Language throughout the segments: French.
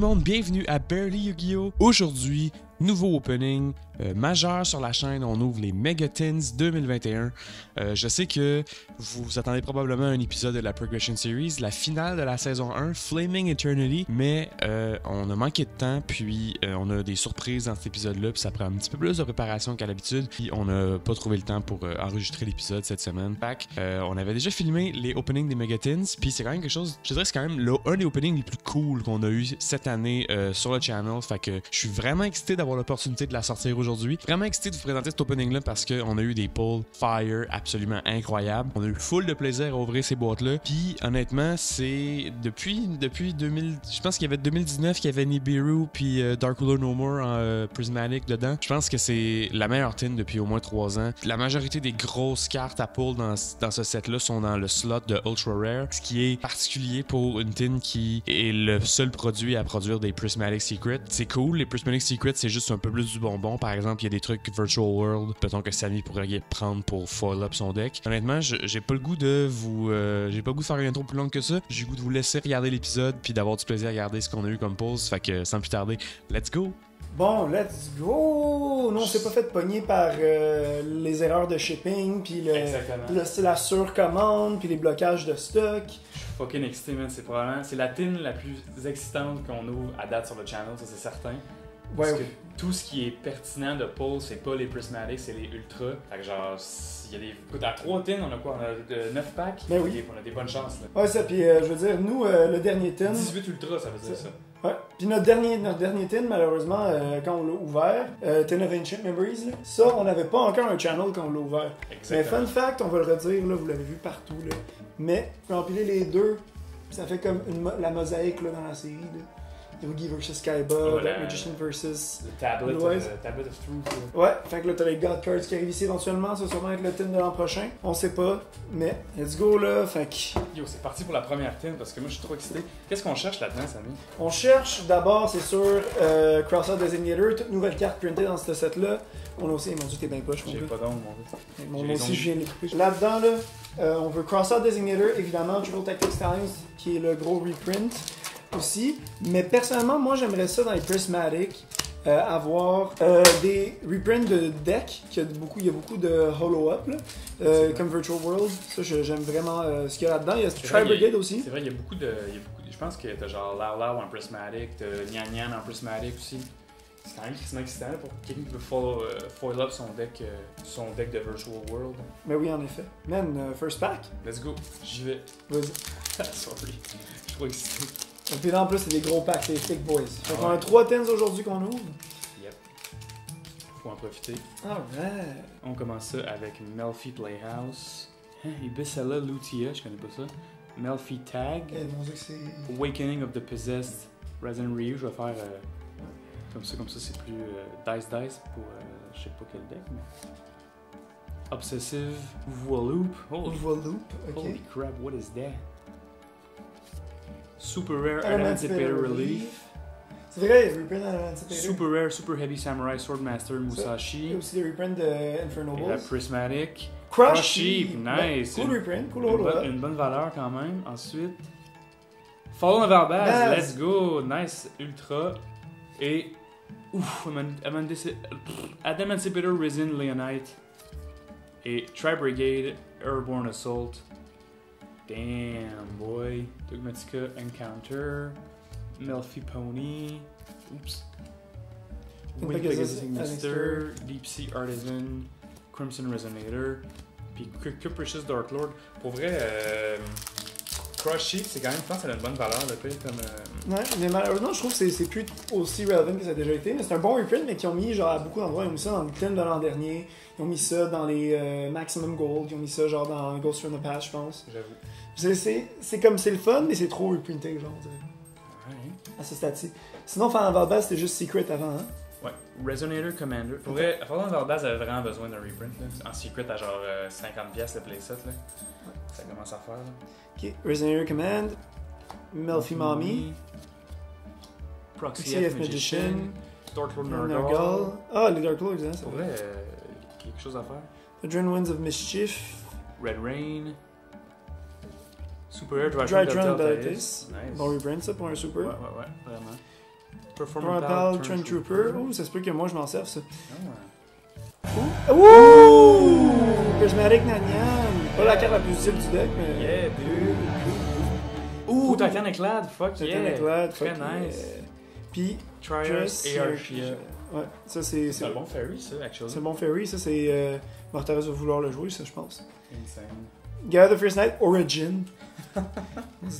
le monde, bienvenue à Barely Yu-Gi-Oh! Aujourd'hui, nouveau opening majeur sur la chaîne, on ouvre les Megatins 2021. Je sais que vous attendez probablement un épisode de la Progression Series, la finale de la saison 1, Flaming Eternity, mais on a manqué de temps, puis on a des surprises dans cet épisode-là, puis ça prend un petit peu plus de préparation qu'à l'habitude, puis on n'a pas trouvé le temps pour enregistrer l'épisode cette semaine. Fait on avait déjà filmé les openings des Megatins, puis c'est quand même quelque chose, je dirais que c'est quand même un des openings les plus cool qu'on a eu cette année sur le channel, fait que je suis vraiment excité d'avoir l'opportunité de la sortir aujourd'hui. Vraiment excité de vous présenter cet opening-là parce qu'on a eu des pulls fire absolument incroyables. On a eu full de plaisir à ouvrir ces boîtes-là. Puis honnêtement, c'est depuis 2000, je pense qu'il y avait 2019 qu'il y avait Nibiru puis Dark Ruler No More en Prismatic dedans. Je pense que c'est la meilleure tin depuis au moins 3 ans. La majorité des grosses cartes à pull dans ce set-là sont dans le slot de Ultra Rare, ce qui est particulier pour une tin qui est le seul produit à produire des Prismatic Secrets. C'est cool, les Prismatic Secrets, c'est juste un peu plus du bonbon. Par exemple, il y a des trucs Virtual World, peut-être que Samy pourrait prendre pour foil up son deck. Honnêtement, j'ai pas le goût de vous... j'ai pas le goût de faire une intro plus longue que ça. J'ai le goût de vous laisser regarder l'épisode puis d'avoir du plaisir à regarder ce qu'on a eu comme pause. Fait que sans plus tarder, let's go! Bon, let's go! Nous, on s'est pas fait pogner par les erreurs de shipping, puis la surcommande, puis les blocages de stock. Je suis fucking excité, man. C'est la tin la plus excitante qu'on ouvre à date sur le channel, ça c'est certain. Ouais. Parce que tout ce qui est pertinent de pull, c'est pas les Prismatics, c'est les Ultra. Fait que genre, il y a des... Écoute, à 3 tins, on a quoi? On a 9 packs? Ben oui. On a des bonnes chances, là. Ouais, ça, puis je veux dire, nous, le dernier tin... 18 Ultra, ça veut dire ça. Ouais, puis notre dernier tin, malheureusement, quand on l'a ouvert, Tin of Ancient Memories, là, ça, on n'avait pas encore un channel quand on l'a ouvert. Exactement. Mais fun fact, on va le redire, là, vous l'avez vu partout, là. Mais, empiler les deux, ça fait comme la mosaïque, là, dans la série, là. Yugi vs Kaiba, Dark Magician vs. Tablet of Truth. Ouais, fait que là t'as les God Cards qui arrivent ici éventuellement, ça va sûrement être le tin de l'an prochain. On sait pas, mais let's go là, fait que... Yo, c'est parti pour la première tin parce que moi je suis trop excité. Qu'est-ce qu'on cherche là-dedans, Samy? On cherche d'abord, c'est sûr, Crossout Designator, toute nouvelle carte printée dans ce set-là. On a aussi, mon dieu, t'es bien poche, mon gars. J'ai pas d'ombre, mon gars. Moi aussi, je viens de les couper. Là-dedans, là, on veut Crossout Designator, évidemment, Triple Tactics Times, qui est le gros reprint aussi, mais personnellement moi j'aimerais ça dans les Prismatic avoir des reprints de deck, il y a beaucoup de Hollow Up là, comme Virtual World, ça j'aime vraiment ce qu'il y a là-dedans. Il y a Tri Brigade aussi. C'est vrai, il y a beaucoup de je pense que t'as genre Lao Lao en Prismatic, t'as Nyan Nyan en Prismatic aussi. C'est quand même extrêmement excitant pour quelqu'un qui veut foil up son deck de Virtual World. Mais oui, en effet. Man, first pack. Let's go, j'y vais. Vas-y. Sorry, je suis trop excité. Et puis là, en plus, c'est des gros packs, c'est les Thick Boys. Fait qu'on a 3 tins aujourd'hui qu'on ouvre. Yep. Faut en profiter. Alright. On commence ça avec Melfi Playhouse. Ibisella Lutia, je connais pas ça. Melfi Tag. Mon Dieu, c'est... Awakening of the Possessed Resident Ryu. Je vais faire comme ça c'est plus Dice pour je sais pas quel deck. Mais... Obsessive Voaloop. Voaloop, ok. Holy crap, what is that? Super Rare Emancipator Relief. C'est vrai, il y a reprint d'Emancipator. Super Rare Super Heavy Samurai Swordmaster Musashi. Il y a aussi des reprints de Inferno Et la Prismatic. Crush Sheep, nice. Cool reprint, cool hold une bonne valeur quand même. Ensuite, Fallen of Albaz, let's go. Nice Ultra. Et Emancipator Resin Leonite. Et Tri Brigade Airborne Assault. Damn, boy. Dogmatica Encounter. Melfi Pony. Oops. Wind Pegasus Ignister. Deep Sea Artisan. Crimson Resonator. Puis Capricious Dark Lord. Pour vrai, Crush Sheep, c'est quand même, je pense que ça a une bonne valeur, le pire, comme... Ouais, mais malheureusement, je trouve que c'est plus aussi relevant que ça a déjà été. Mais c'est un bon reprint, mais qui ont mis, genre, à beaucoup d'endroits, ils ont mis ça dans le tin de l'an dernier. Ils ont mis ça dans les Maximum Gold. Ils ont mis ça, genre, dans Ghost from the Past, je pense. J'avoue. C'est comme, c'est le fun, mais c'est trop reprinté, genre, Ouais. à ce stade-ci. Sinon, Final Valbaz, c'était juste Secret avant, hein? Ouais. Resonator Commander. Pour vrai, Fallen Valbaz avait vraiment besoin d'un reprint, là. En Secret, à genre 50$ le playset, là. Ça commence à faire, là. Ok, Resonator Command. Melfi Mommy. Proxy F Magician. Dark Lord Nurgle. Ah, les Dark Lords, hein, c'est Pour vrai, quelque chose à faire. Adrenaline Winds of Mischief. Red Rain. Super Air Dry Tron Delta Deltas. Nice. Bon reprint, ça, pour un super. Ouais, vraiment. Frontal Trend Trooper. Oh, ça se peut que moi je m'en serve ça. Ah Ouh! Prismatic Nanyam. Pas la carte la plus utile du deck, mais. Yeah, dude. Ouh, t'as un éclade, fuck C'est yeah. un éclat. Très nice. Puis. Trios et Archia. Ouais, ça c'est. C'est un bon fairy, ça, actually. C'est un bon fairy, ça c'est. Mortaris va vouloir le jouer, ça je pense. Insane. Gather the First Night Origin. Une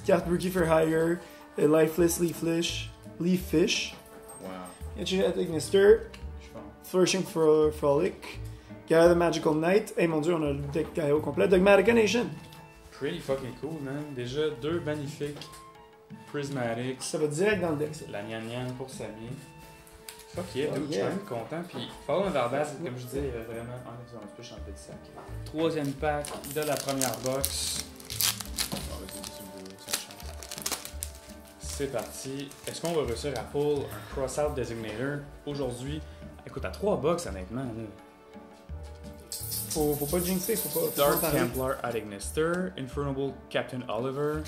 carte Rookie for Hire. Lifeless Leaffish. Wow. Enchanted Ignister. Je pense. Flourishing Frolic. Gaia the Magical Knight. Hey mon dieu, on a le deck Gaia au complet. Dogmatica Nation. Pretty fucking cool, man. Déjà, deux magnifiques Prismatics. Ça va direct dans le deck, ça. La Nyan Nyan pour Samy. Fuck yeah, Oh, dude, je suis yeah. quand même content. Puis, Fallen Varbaz, comme je disais, vraiment. Ah, ils ont un peu chanté de sac. Troisième pack de la première box. Oh, vas-y, c'est beau, ça chante. C'est parti. Est-ce qu'on va réussir à pull un Cross-Out Designator aujourd'hui? Écoute, à 3 box, honnêtement, là. Faut pas jinxer, faut pas. Dark faut pas Templar Adegnister, Infernable Captain Oliver,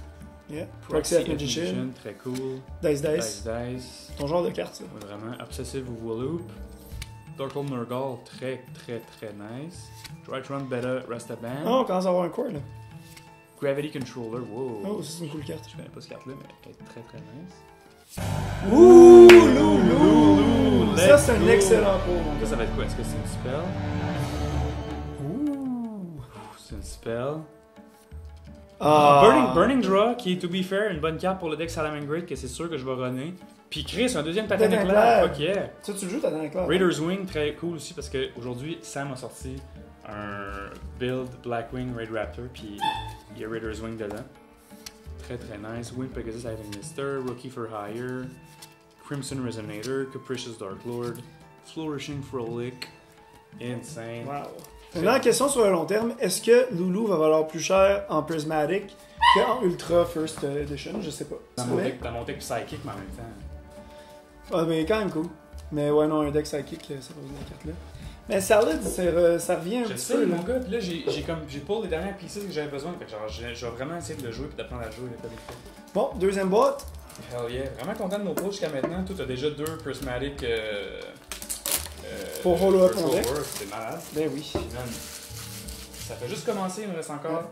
Yeah. Proxy Proxy Magician. Magician, très cool. Dice Dice Dice. Dice, Ton genre de carte, ça. ouais, vraiment. Obsessive Waloop, Darkle Nurgle, très nice. Drytron Beta Rastaband, Oh, on commence à avoir un core, là. Gravity Controller, wow. Oh, ça c'est une cool carte. Je connais pas cette carte-là, mais elle est très nice. Ouh, Loulou! Ça, Let's c'est un go. excellent pour mon Ça, gars. ça va être quoi? Est-ce que c'est une spell? Ouh! C'est une spell. Ah! Burning Draw, qui est, to be fair, une bonne carte pour le deck Salamangreat, que c'est sûr que je vais runner. Puis Chris, un deuxième patin Patin éclair, éclair. fuck yeah! Ça, tu le joues, t'as dans la classe. Raiders Wing, très cool aussi parce qu'aujourd'hui, Sam a sorti un build Blackwing Raid Raptor, puis il y a Raiders Wing dedans. Très nice. Wing Pegasus Adegnister, Rookie for Hire, Crimson Resonator, Capricious Dark Lord, Flourishing Frolic, Insane. Wow. Maintenant, la question sur le long terme, est-ce que Loulou va valoir plus cher en Prismatic qu'en Ultra First Edition? Je sais pas. T'as Tu mon sais? deck, Psychic, mais en même temps. Ah, mais quand même cool. Mais ouais, non, un deck Psychic, ça pose la carte là. Mais Salad, ça revient un Je petit sais, peu. mon Là. gars, puis là j'ai pour les dernières pieces que j'avais besoin, fait que genre, je vais vraiment essayer de le jouer puis d'apprendre à jouer comme il faut. Bon, deuxième boîte. Hell yeah, vraiment content de nos pulls jusqu'à maintenant. Toi, t'as déjà 2 Prismatic. Pour follow up Virtual mon deck. World, c'est malade. Ben oui. Puis, man, ça fait juste commencer, il nous reste encore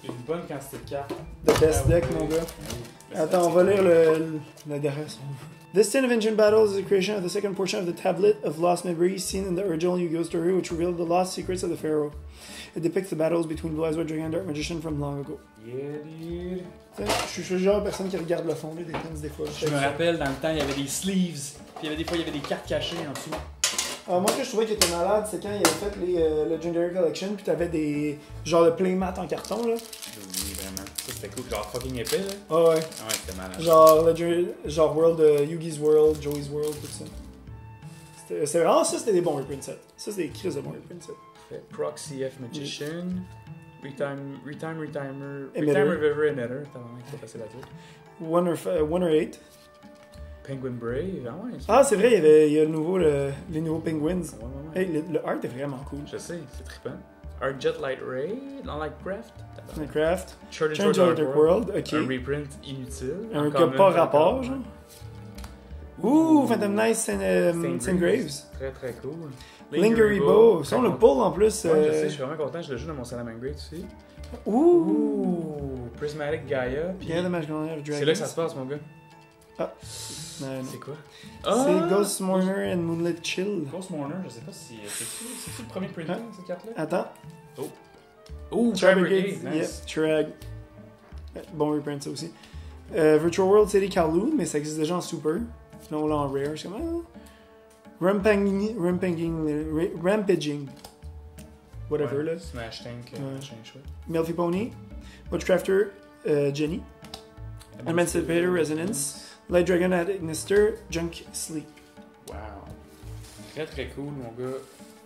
une bonne quantité de cartes. The best deck, mon gars. Attends, on va lire le derrière. This Tin of Ancient Battles is a creation of the second portion of the Tablet of Lost Memories seen in the original Yu-Gi-Oh! Story, which revealed the lost secrets of the Pharaoh. It depicts the battles between Blue Eyes White Dragon and Dark Magician from long ago. Yeah, dude. Je suis le genre de personne qui regarde le fond des pins des fois. Je me rappelle, dans le temps, il y avait des sleeves, puis il y avait des fois, il y avait des cartes cachées en dessous. Moi, ce que je trouvais qui était malade, c'est quand il avait fait les Legendary Collection, puis t'avais des genre de playmat en carton, là. Oui, vraiment. Ça, c'était cool. Genre fucking épais, là. Ah ouais. Ah ouais, c'était malade. Genre World, Yugi's World, Joey's World, tout ça. C'était vraiment ça, c'était des bons reprint sets. Ça, c'est des crises de bons reprint sets. Fait Proxy F Magician, Retimer, Emitter. River Emitter, t'as vraiment pas facile à dire. One or Eight. Penguin Brave, ah ouais. Ah, c'est vrai, il y a les nouveaux Penguins. Ouais. Hey, le art est vraiment cool. Je sais, c'est trippant. Artjet Light Ray, dans Lightcraft. Minecraft. Church Change into Dark World, ok. Un reprint inutile. Un Uncommon, gars pas très rapport, common. genre. Ouh, Phantom Knight, Saint Graves. Très cool. Lingery Bow. Ça, on le pull en plus. Ouais, je sais, je suis vraiment content, je le joue dans mon Salamangreat aussi. Ouh. Prismatic Gaia. Puis Bien dommage qu'on ait c'est là que ça se passe, mon gars. Non, C'est quoi? C'est Ghost Mourner and Moonlit Chill. Ghost Mourner, je sais pas si. C'est-tu le premier printing, cette carte-là? Attends. Oh, Tribal Tribal Gate, Gate, yep, nice. Trag. Bon reprint ça aussi. Virtual World, c'est des Kowloon, mais ça existe déjà en Super. Là, on l'a en Rare. C'est comme. Rampaging. Whatever, Ouais, là. Smash Tank, Ouais. machin chouette. Melty Pony. Witchcrafter, Jenny. Emancipator Resonance. Light Dragon Adegnister, Junk Sleep. Wow. Très cool, mon gars.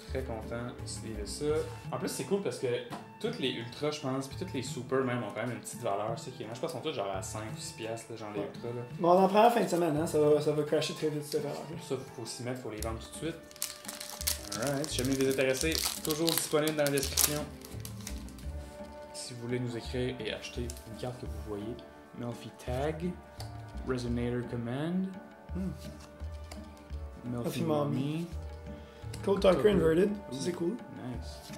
Très content de ça. En plus, c'est cool parce que toutes les ultras, je pense, puis toutes les super même ont quand même une petite valeur. Ça qui est... Moi, je pense qu'ils sont tous genre à 5 ou 6 piastres, là, genre les ultras. Là. Bon, on en prend la fin de semaine, hein. Ça va crasher très vite, cette affaire. Pour ça, faut s'y mettre, faut les vendre tout de suite. Alright, si jamais vous êtes intéressés, toujours disponible dans la description. Si vous voulez nous écrire et acheter une carte que vous voyez, Melfi Tag, Resonator Command, Melfi Mommy. Mommy. Cold Talker Inverted, Ooh. ça c'est cool. Nice.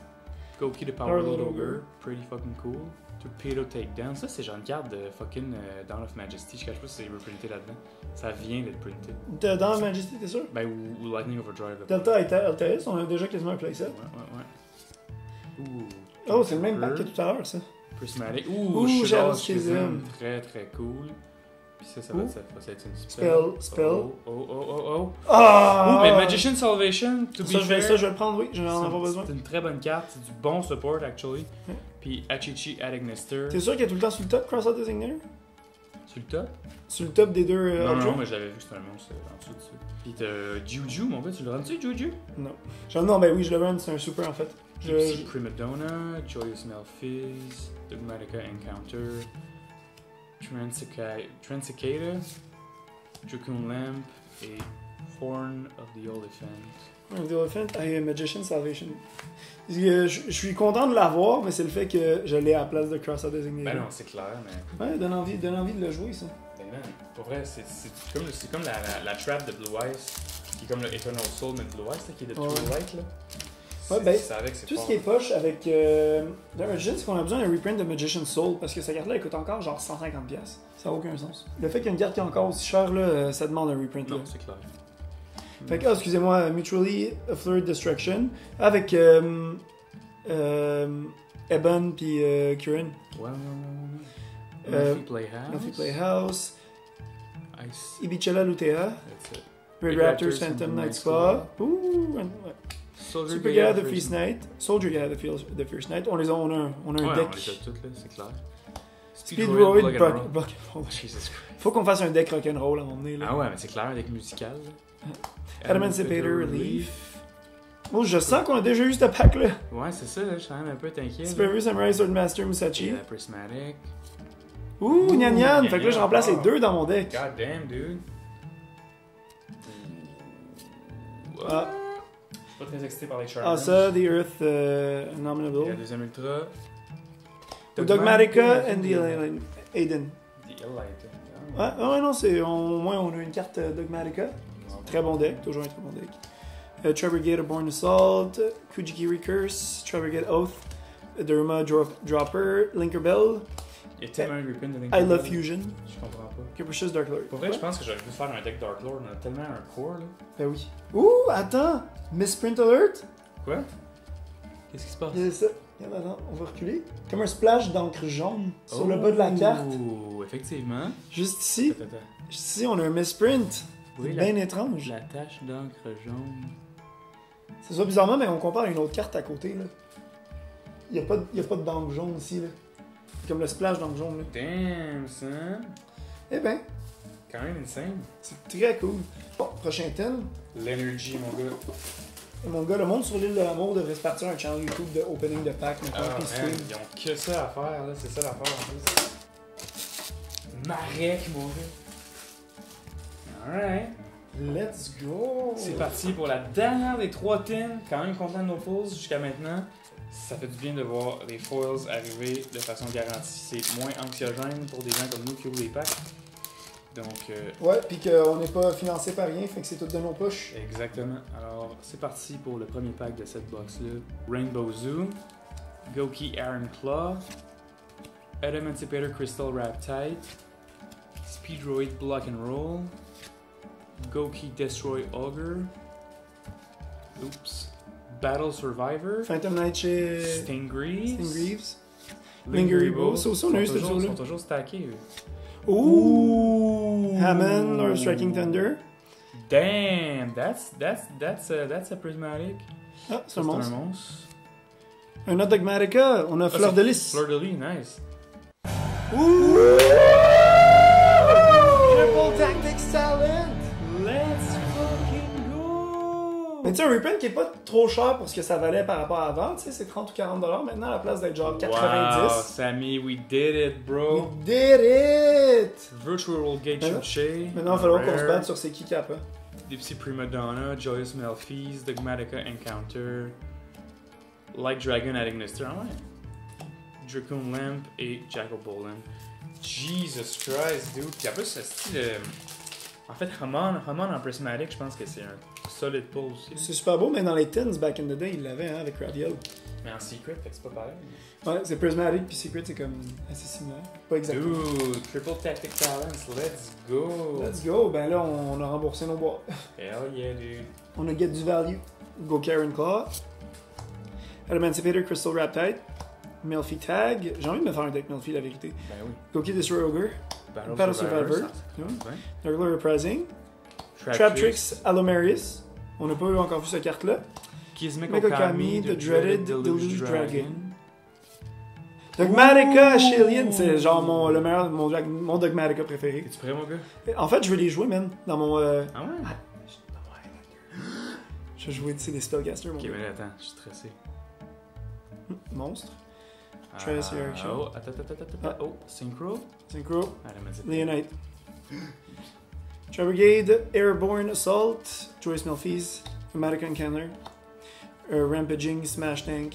Goki the Power Power Load Load Ogre. Ogre. Pretty fucking cool. Torpedo Takedown. Ça, c'est genre une carte de fucking Dawn of Majesty. Je sais pas si c'est reprinté là-dedans. Ça vient d'être printé. Dans Majesty, t'es sûr? Ben, ou Lightning Overdrive. là. Delta et Alteris, on a déjà quasiment un playset. Ouais. Ouh. Oh, c'est le même pack que tout à l'heure, ça. Prismatic. Ouh, Ouh, Shadow's Shadow's Schism. Schism. Très très cool. Puis ça va Ouh. être une Spell. Oh. Ah! Ouh, mais Magician Salvation, to be Ça, je vais fair. le prendre, oui, j'en ai pas besoin. C'est une très bonne carte, c'est du bon support actually. Ouais. Puis Achichi Adagnister. T'es sûr qu'il est tout le temps sur le top, Crossout Designator? Sur le top? Sur le top des deux Non, Ultra? non, mais j'avais vu que c'était un monstre en dessous dessus. Puis t'as Juju, mon gars, tu le rends-tu, Juju? Non, ben oui, je le run, c'est un super en fait. Gypsy Primadonna, Joyous Malphys, Dogmatica Encounter, Transicata, Dracoon Lamp et Horn of the Elephant. Un Elephant et Magician Salvation. Je suis content de l'avoir, mais c'est le fait que je l'ai à la place de Crossout Designator. Ben non, c'est clair, mais. Ouais, donne envie de le jouer, ça. Ben man, pour vrai, c'est comme la trap de Blue Eyes, qui est comme le Eternal Soul, mais de Blue Eyes, là, qui est de Ouais. True Light, là. Ouais, ben, c'est avec, c'est Tout ce fort. qui est poche avec The Magician, c'est qu'on a besoin d'un reprint de Magician Soul, parce que cette carte-là, elle coûte encore genre 150$. Ça n'a aucun sens. Le fait qu'il y ait une carte qui est encore aussi chère, là, ça demande un reprint. Là. Non, c'est clair. Fait que, excusez-moi, Mutually Affluent Destruction, avec Eben puis Kieran. Ouais. Euh, Melfi Playhouse. Melfi Playhouse, Ice. Ibicella Lutea, That's it. Red Raptors Phantom Night Spa, ouh, ouais. Soldier Super Gala The Fierce Knight, Soldier Gala The Fierce Knight, on a un Ouais, deck. on les a toutes, là, c'est clair. Speed Roid, Rock'n'Roll. Rock'n'Roll. Jesus Christ. Faut qu'on fasse un deck rock'n'roll à un moment donné. Là. Ah ouais, mais c'est clair, avec musical. là. Emancipator Relief. Oh, je sens qu'on a déjà eu ce pack-là. Ouais, c'est ça, là, je suis quand même un peu inquiet. Super View Samurai Swordmaster Et Musashi. la Prismatic. Ouh, Nyan Nyan. Fait que là, je Nyan, remplace les ah. deux dans mon deck. God damn, dude. Ah. Je suis pas très excité par les Charmers. Ah, ça, The Earth Et la Nominable. deuxième ultra. Ou Dogmatica and the Aiden. The Elite. Ouais, non, c'est au moins on a une carte Dogmatica. Très bon deck, toujours un très bon deck. Trevorgate Born Assault, Kujiki Recurse, Trevorgate Oath, Derma Dropper, Linkerbell, Il y a tellement de reprint de I Love Fusion, Je comprends pas. Capricious Dark Lord. Pour vrai, je pense que j'aurais pu faire un deck Dark Lord. On a tellement un core, là. Ben oui. Ouh, attends! Misprint Alert? Quoi? Qu'est-ce qui se passe? Il y a ça. Regarde, attends, on va reculer. Comme un splash d'encre jaune sur le bas de la carte. Oh, effectivement. Juste ici. Attends. Juste ici, on a un misprint. Oui, C'est la, bien étrange. la tache d'encre jaune. C'est ça bizarrement, mais on compare à une autre carte à côté. Là. Il n'y a pas d'encre jaune ici. Là. C'est comme le splash d'encre jaune. Là. Damn, son. Eh ben, Quand même insane. c'est très cool. Bon, prochain thème. L'energy, mon gars. Mon gars, le monde sur l'île de l'amour devrait se partir un channel YouTube de opening de pack maintenant. Ah, puis man, stream. ils ont que ça à faire, là. C'est ça l'affaire, en plus. Marek, mon gars. Alright. Let's go! C'est parti pour la dernière des 3 teams. Quand même content de nos pulls jusqu'à maintenant. Ça fait du bien de voir les foils arriver de façon garantie. C'est moins anxiogène pour des gens comme nous qui ouvrent les packs. Donc, Ouais, puis qu'on n'est pas financé par rien, fait que c'est tout de nos poches. exactement. Alors, c'est parti pour le premier pack de cette box-là. Rainbow Zoo, Goki Iron Claw, Emancipator Crystal Raptide, Speedroid Block and Roll, Goki Destroy Ogre, Oops, Battle Survivor, Phantom Night chez Stingreaves, Greaves. Lingery Lingery Bow. Bow. Ça aussi, on a eu ce Ils tour-là. sont toujours stackés, eux. Ouh! Hammond or Striking Thunder. Damn, that's a prismatic. Ah, c'est Ça, un c'est monstre. un monstre. Un autre Dogmatica. On a Fleur de Lys. Fleur de Lis, nice. Ouh! Triple Tactics Talent! Let's fucking go! Mais tu sais, un reprint qui est pas trop cher pour ce que ça valait par rapport à avant, tu sais, c'est 30 ou 40$ maintenant à la place d'être genre 90$. Wow, Sammy, we did it, bro. We did it! Virtual Gate Maintenant- Chuché. Maintenant, il va falloir qu'on se batte sur c'est qui a pas. Dipsy Primadonna, Joyous Malphys, Dogmatica Encounter, Light Dragon Adagnister, ah ouais. Dracoon Lamp et Jackal Bolin. Jesus Christ, dude. Puis en plus, ce style. En fait, Hamon en Prismatic, je pense que c'est un solide pull aussi. C'est super beau, mais dans les tins, back in the day, il l'avait hein, avec Radial. Mais en secret, fait que c'est pas pareil. Ouais, c'est Prismatic puis Secret, c'est comme assez similaire. Pas exactement. Dude, Triple Tactic Talents, let's go! Let's go! Ben là, on a remboursé nos bois. Hell yeah, dude. On a Get du Value. Go Karen Claw. Emancipator Crystal Raptide. Melfi Tag. J'ai envie de me faire un deck Melfi, la vérité. Ben oui. Goki Destroy Ogre. Battle Survivor. Ouais. Nurgler Reprising. Traptrix Alomarius. On n'a pas encore vu cette carte-là. Kizmek Megakami, Okami, The Dreaded Deluge Dragon. Dragon. Dogmatica Shillian, c'est genre mon Dogmatica préféré. Es-tu prêt, mon gars? En fait, je veux les jouer, man. Dans mon. Ah ouais? Je vais jouer, tu sais, des Spellcasters, mon Ok, gars. mais attends, je suis stressé. Monstre. Trace Reaction. Oh, attends. Oh, Synchro. Synchro. Allez, mais c'est Leonite. Brigade, Airborne Assault, Joyce Melfies, American Canner, Rampaging, Smash Tank,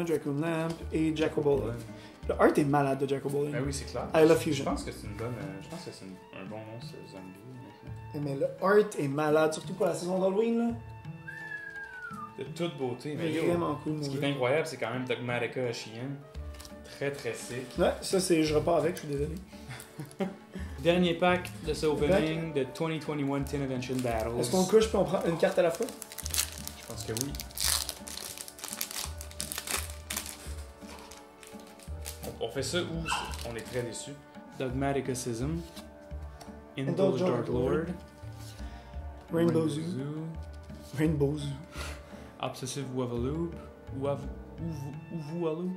Dracoon Lamp et Jacobola. Le art est malade de Jacobola. Ben oui, c'est clair. I Love Fusion. Je pense que c'est une bonne. Je pense que c'est un bon monstre zombie. Mais le art est malade, surtout pour la saison d'Halloween. Là. De toute beauté, mais yo, Vraiment cool. ce qui est incroyable, c'est quand même Dogmatica à chien. Très très sick. Ouais, ça c'est. Je repars avec, je suis désolé. Dernier pack de ce opening de 2021 Tin Invention Battles. Est-ce qu'on couche puis on prend une carte à la fois? Je pense que oui. On fait ça ou on est très déçus. Dogmaticism. Indulge Dark Lord. Rainbow Zoo. Rainbow Zoo. Obsessive Wavaloop. Uvualoop.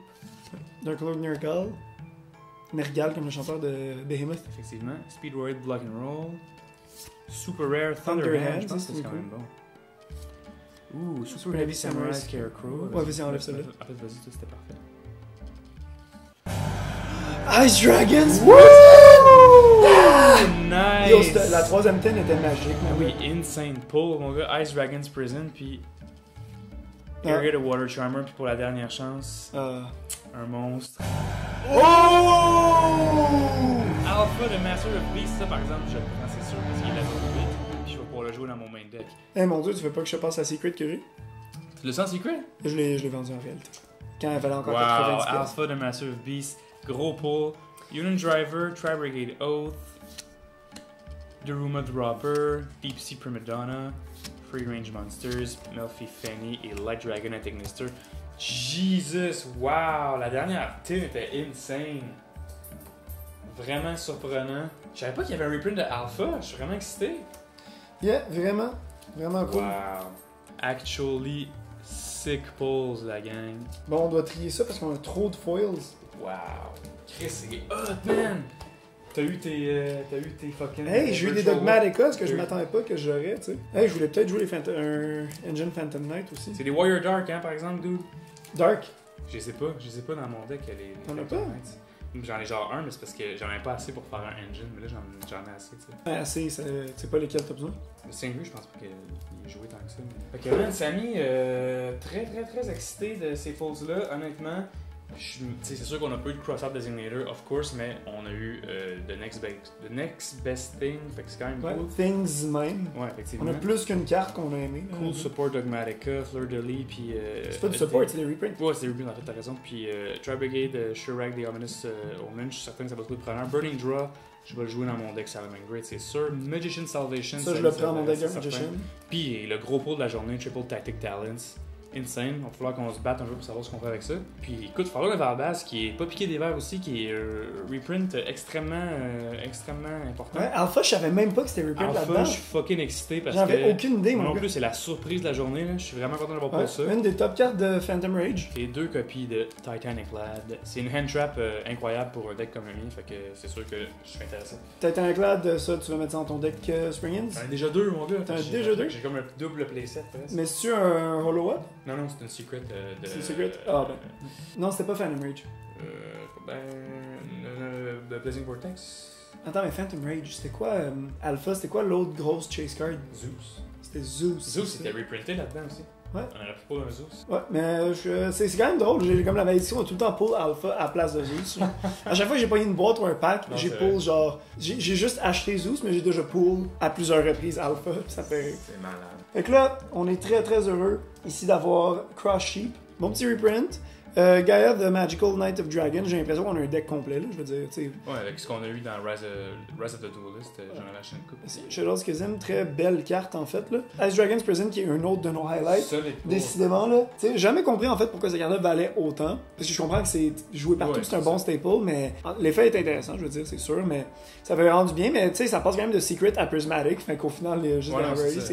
Dark Lord Nergal. Nergal comme le chanteur de Behemoth. Effectivement. Speedroid Block and Roll. Super Rare Thunder Thunderhand. Hand, Je pense ça, que c'est c'est quand même bon. Ouh, Super Super Heavy Heavy Samurai Samurai Scarecrow. Ouais, vas-y, enlève ça là. En fait, vas-y, tout c'était parfait. Ice Dragons! Nice! Yo, la troisième ten était magique. Ah mon oui, gars. insane pull, mon gars. Ice Dragon's Prison, puis Ah. Irrigate a Water Charmer, puis pour la dernière chance, un monstre. Oh! Alpha de Master of Beast, ça par exemple, je le prends, c'est sûr, parce qu'il est level 8, puis je vais pouvoir le jouer dans mon main deck. Eh mon dieu, tu veux pas que je passe à Secret que j'ai? Tu le sens secret? Je l'ai vendu en réalité. Quand elle valait encore Wow, 90$. Alpha de Master of Beast, gros pull. Union Driver, Tri-Brigade Oath, Daruma Dropper, Deep Sea Primadonna, Free Range Monsters, Melfi Fanny et Light Dragon at Ignister. Jesus, wow, la dernière tin était insane. Vraiment surprenant. Je savais pas qu'il y avait un reprint de Alpha, je suis vraiment excité. Yeah, vraiment. Vraiment cool. Wow. Actually, sick pulls, la gang. Bon, on doit trier ça parce qu'on a trop de foils. Wow. Chris, c'est hot, man! T'as eu tes fucking. Hey, j'ai eu des Virtual Dogmatica, ce que je Oui. m'attendais pas que j'aurais, tu sais. Hey, je voulais peut-être jouer un Engine Phantom Knight aussi. C'est des Warrior Dark, hein, par exemple, dude? Dark. Je sais pas dans mon deck, les T'en as Phantom pas? Knights. J'en ai genre un, mais c'est parce que j'en ai pas assez pour faire un engine, mais là j'en ai assez, tu sais. Assez, c'est pas lesquels t'as besoin. Le Singru, je pense pas qu'il ait joué tant que ça. Mais... Fait que man, Samy, très excité de ces pulls-là, honnêtement. C'est sûr qu'on a pas eu de Cross-Out Designator, of course, mais on a eu the next best thing, fait que c'est quand même Ouais, cool. Things même. Ouais, On effectivement. a plus qu'une carte qu'on a aimée. là. Cool support Dogmatica, Fleur de Lis, puis. C'est pas du support, c'est des reprints. Ouais, c'est des reprints en fait, t'as raison. Puis Tri-Brigade, Shurag, The Ominous Omen, je suis certain que ça va se trouver preneur. Burning Draw, je vais le jouer dans mon deck Salamangreat, Great, c'est sûr. Magician Salvation, Ça, je le prends mon deck c'est de certain. Magician. Puis le gros pot de la journée, Triple Tactic Talents. Insane, il va falloir qu'on se batte un peu pour savoir ce qu'on fait avec ça. Puis écoute, Farlow de Valbas qui est pas piqué des verres aussi, qui est reprint extrêmement important. Ouais, Alpha, je savais même pas que c'était reprint Alpha, là-dedans. je suis fucking excité parce J'avais que. aucune idée, Moi mon non gars. plus, c'est la surprise de la journée, là. Je suis vraiment content d'avoir Ouais, pas ça. une des top cartes de Phantom Rage. Et 2 copies de Titanic Lad. C'est une hand trap incroyable pour un deck comme le mien, fait que c'est sûr que je suis intéressé. T'as un Glad, ça, tu vas mettre ça dans ton deck Spring-Ins. J'en ai déjà 2, mon gars. T'en as J'ai- déjà 2? J'ai comme un double playset presque. Mais c'est-tu un Hollow Up? Non, c'est une secret de. C'est Secret? Ah, ben. Non, c'était pas Phantom Rage. De Blazing Vortex. Attends, mais Phantom Rage, c'était quoi Alpha, c'était quoi l'autre grosse chase card? Zeus. C'était Zeus. Zeus, c'était reprinté là-dedans aussi. Ouais. On aurait pu pull un Zeus. Ouais, mais c'est quand même drôle. J'ai comme la malédiction, on a tout le temps pull alpha à la place de Zeus. À chaque fois que j'ai pogné une boîte ou un pack, Non, j'ai c'est pull vrai. genre. J'ai juste acheté Zeus, mais j'ai déjà pull à plusieurs reprises alpha. Puis ça fait. C'est malade. Fait que là, on est très très heureux ici d'avoir Cross Sheep, mon petit reprint. Gaia the Magical Knight of Dragon, j'ai l'impression qu'on a un deck complet là, je veux dire, tu sais. Ouais, avec ce qu'on a eu dans Rise of the Duelist, j'en ai acheté une coupe. Shadow's Chasm, très belle carte en fait là. Ice Dragon's Prison qui est un autre de nos highlights. Solide pour. Décidément là, tu sais, jamais compris en fait pourquoi cette carte-là valait autant. Parce que je comprends que c'est joué partout, Ouais, c'est un c'est bon ça. staple, mais l'effet est intéressant, je veux dire, c'est sûr, mais ça fait vraiment du bien, mais tu sais, ça passe quand même de Secret à Prismatic, fait qu'au final, juste Ouais, dans la non, rarity, c'est ça.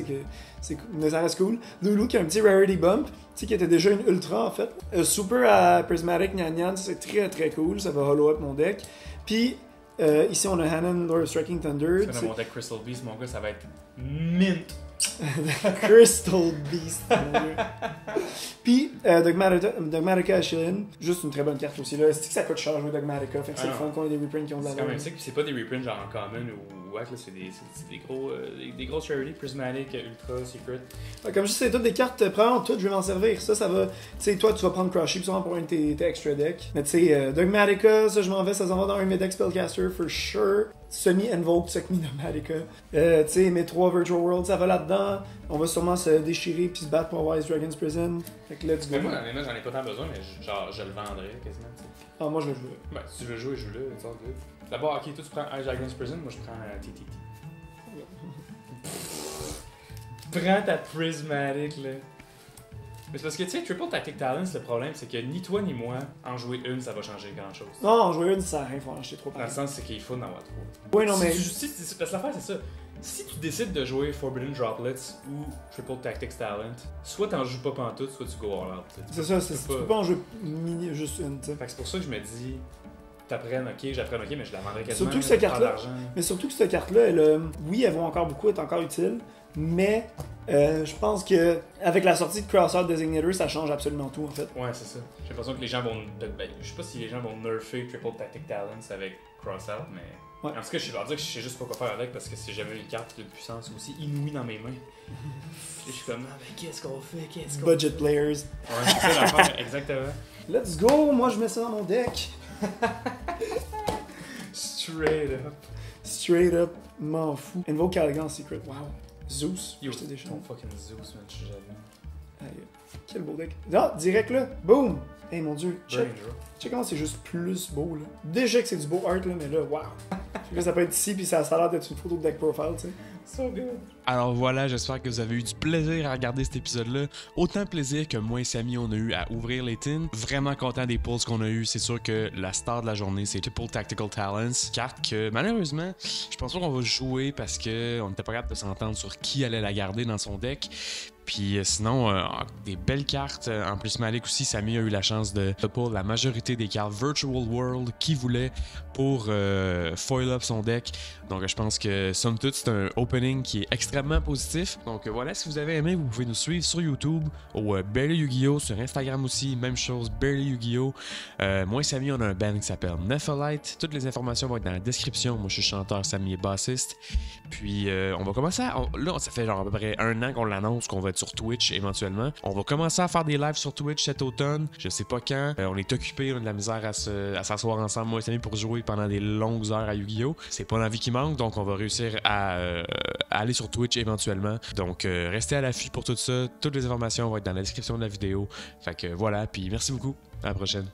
c'est que mais ça reste cool. Lulu qui a un petit rarity bump, tu sais, qui était déjà une ultra en fait. Super à Prismatic Nyan Nyan, c'est très très cool, ça va hollow up mon deck. Puis ici on a Hanan, Lord of Striking Thunder. C'est dans mon deck Crystal Beast, mon gars, ça va être mint. Crystal Beast. mon Dieu. Puis Dogmatica Shilin, juste une très bonne carte aussi. Là. C'est que ça coûte cher jouer Dogmatica, fait que c'est le fun qu'on ait des reprints qui ont de la C'est quand même valeur. sick, puis c'est pas des reprints genre en common ou wack, là, c'est des gros, des grosses rarities, Prismatic, Ultra, Secret. Ouais, comme je dis, c'est toutes des cartes, probablement toutes, je vais m'en servir. Ça va. Tu sais, toi, tu vas prendre Crush Sheep sûrement pour un de tes extra decks. Mais tu sais, Dogmatica, ça, je m'en vais, ça s'en va dans un mid-deck Spellcaster, for sure. Semi-Invoke, Semi-Dogmatica. Tu sais, mes 3 Virtual Worlds, ça va là-dedans. On va sûrement se déchirer puis se battre pour avoir Ice Dragon's Prison. Fait que let's go. Mais moi, honnêtement, j'en ai pas tant besoin, mais genre, je le vendrais quasiment, tu sais. Ah, moi, je vais jouer. Ben, si tu veux jouer, joue-le, it's all good. D'abord, ok, toi tu prends Ice Dragon's Prison, moi je prends TTT. Prends ta Prismatic, là. Mais c'est parce que, tu sais, Triple Tactic Talents, le problème, c'est que ni toi ni moi, en jouer une, ça va changer grand-chose. Non, jouer une, ça sert à rien, faut en acheter 3 Dans par le exemple. sens, c'est qu'il faut en avoir 3. Oui, non, mais. Parce que l'affaire, c'est ça. Si tu décides de jouer Forbidden Droplets ou Triple Tactics Talent, soit t'en joues pas pantoute, soit tu go all out. C'est ça, tu peux pas en jouer juste une, tu sais. Fait que c'est pour ça que je me dis, j'apprenne, mais je la vendrais quasiment. Surtout que là, cette pour faire de carte-là- l'argent. Mais surtout que cette carte-là, oui, elle va encore beaucoup être encore utile, mais je pense que avec la sortie de Crossout Designator, ça change absolument tout en fait. Ouais, c'est ça. J'ai l'impression que les gens vont. Ben, je sais pas si les gens vont nerfer Triple Tactic Talents avec Crossout, mais. Ouais. En tout cas, je vais leur dire que je sais juste pas quoi faire avec parce que c'est jamais une carte de puissance aussi inouïe dans mes mains. Et je suis comme, ah, mais qu'est-ce qu'on fait? Qu'est-ce qu'on fait? Budget players. Ouais, c'est ça l'affaire, exactement. Let's go! Moi, je mets ça dans mon deck. Straight up. Straight up, m'en fous. Invoke Caligan Secret, wow. Zeus, Yo, j'étais déjà. ton fucking Zeus, man, je suis jaloux. Aïe, quel beau deck. Ah, direct là, boom! Hey mon dieu, check. Brain draw. Check comment c'est juste plus beau là. Déjà que c'est du beau art là, mais là, wow. Je sais que ça peut être ici, puis ça a l'air d'être une photo de deck profile, tu sais. So good. Alors voilà, j'espère que vous avez eu du plaisir à regarder cet épisode-là. Autant de plaisir que moi et Samy on a eu à ouvrir les tins. Vraiment content des pulls qu'on a eu. C'est sûr que la star de la journée, c'est Triple Tactical Talents. Carte que malheureusement, je pense pas qu'on va jouer parce que on n'était pas capable de s'entendre sur qui allait la garder dans son deck. Puis sinon, des belles cartes. En plus, Malik aussi, Samy a eu la chance de pour la majorité des cartes Virtual World qu'il voulait pour foil up son deck. Donc je pense que somme toute, c'est un opening qui est extrêmement positif. Donc voilà, si vous avez aimé, vous pouvez nous suivre sur YouTube, au Barely Yu-Gi-Oh! Sur Instagram aussi, même chose, Barely Yu-Gi-Oh! Moi et Samy, on a un band qui s'appelle Nephalite. Toutes les informations vont être dans la description. Moi, je suis chanteur, Samy est bassiste. Puis on va commencer là, ça fait genre à peu près 1 an qu'on l'annonce qu'on va être sur Twitch éventuellement. On va commencer à faire des lives sur Twitch cet automne. Je sais pas quand. On est occupés, on a de la misère à s'asseoir ensemble, moi et Samy, pour jouer pendant des longues heures à Yu-Gi-Oh! C'est pas l'envie qui manque, donc on va réussir à aller sur Twitch éventuellement. Donc restez à l'affût pour tout ça. Toutes les informations vont être dans la description de la vidéo. Fait que voilà, puis merci beaucoup. À la prochaine.